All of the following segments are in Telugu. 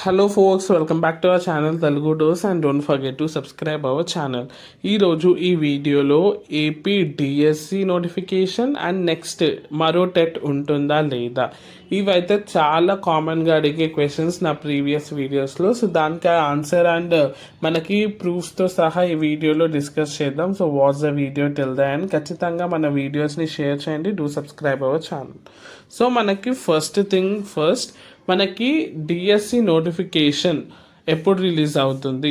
Hello folks, welcome back to our channel Telugu dose and don't forget to subscribe our channel. ఈరోజు ఈ వీడియోలో AP DSC notification and next మరో టెట్ ఉంటుందా లేదా, ఇవైతే చాలా కామన్గా అడిగే క్వశ్చన్స్ నా ప్రీవియస్ వీడియోస్లో. సో దానికి ఆన్సర్ అండ్ మనకి ప్రూఫ్స్తో సహా ఈ వీడియోలో డిస్కస్ చేద్దాం. So what's the video till the end. ఖచ్చితంగా మన వీడియోస్ని షేర్ చేయండి, do subscribe our channel. So మనకి ఫస్ట్ మనకి డిఎస్సి నోటిఫికేషన్ ఎప్పుడు రిలీజ్ అవుతుంది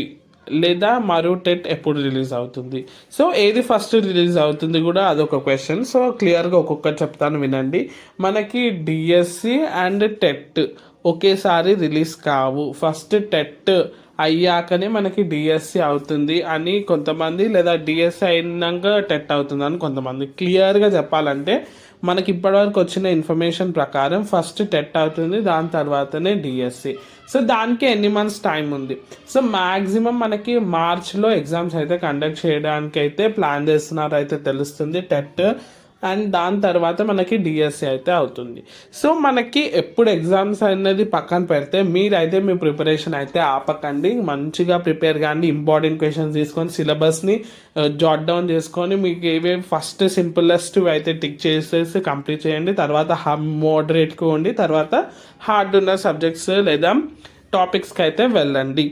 లేదా మరో టెట్ ఎప్పుడు రిలీజ్ అవుతుంది, సో ఏది ఫస్ట్ రిలీజ్ అవుతుంది కూడా అదొక క్వశ్చన్. సో క్లియర్గా ఒక్కొక్కటి చెప్తాను వినండి. మనకి డిఎస్సి అండ్ టెట్ ఒకేసారి రిలీజ్ కావు. ఫస్ట్ టెట్ అయ్యాకనే మనకి డిఎస్సి అవుతుంది అని కొంతమంది, లేదా డిఎస్సి అయినాక టెట్ అవుతుంది అని కొంతమంది. క్లియర్గా చెప్పాలంటే మనకి ఇప్పటివరకు వచ్చిన ఇన్ఫర్మేషన్ ప్రకారం ఫస్ట్ టెట్ అవుతుంది, దాని తర్వాతనే డిఎస్సి. సో దానికి ఎన్ని మంత్స్ టైం ఉంది? సో మ్యాక్సిమం మనకి మార్చ్లో ఎగ్జామ్స్ అయితే కండక్ట్ చేయడానికి అయితే ప్లాన్ చేస్తున్నారు అయితే తెలుస్తుంది టెట్, అండ్ దాని తర్వాత మనకి డిఎస్సి అయితే అవుతుంది. సో మనకి ఎప్పుడు ఎగ్జామ్స్ అనేది పక్కన పెడితే మీరైతే మీ ప్రిపరేషన్ అయితే ఆపకండి, మంచిగా ప్రిపేర్ కానీ, ఇంపార్టెంట్ క్వశ్చన్స్ తీసుకొని సిలబస్ని జాట్ డౌన్ చేసుకొని మీకు ఏవేవి ఫస్ట్ సింపులెస్ట్ అయితే టిక్ చేసేసి కంప్లీట్ చేయండి. తర్వాత మోడరేట్గా ఉండి తర్వాత హార్డ్ ఉన్న సబ్జెక్ట్స్ లేదా టాపిక్స్కి అయితే వెళ్ళండి.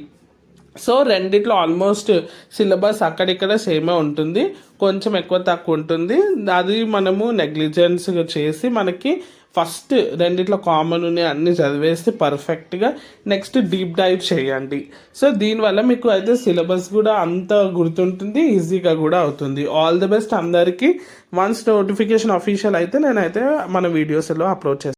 సో రెండిట్లో ఆల్మోస్ట్ సిలబస్ అక్కడిక్కడ సేమే ఉంటుంది, కొంచెం ఎక్కువ తక్కువ ఉంటుంది. అది మనము నెగ్లిజెన్స్గా చేసి మనకి ఫస్ట్ రెండిట్లో కామన్ ఉన్నాయి అన్నీ చదివేసి పర్ఫెక్ట్గా నెక్స్ట్ డీప్ డైవ్ చేయండి. సో దీనివల్ల మీకు అయితే సిలబస్ కూడా అంత గుర్తుంటుంది, ఈజీగా కూడా అవుతుంది. ఆల్ ది బెస్ట్ అందరికీ. వన్స్ నోటిఫికేషన్ అఫీషియల్ అయితే నేనైతే మన వీడియోస్లో అప్లోడ్ చేస్తాను.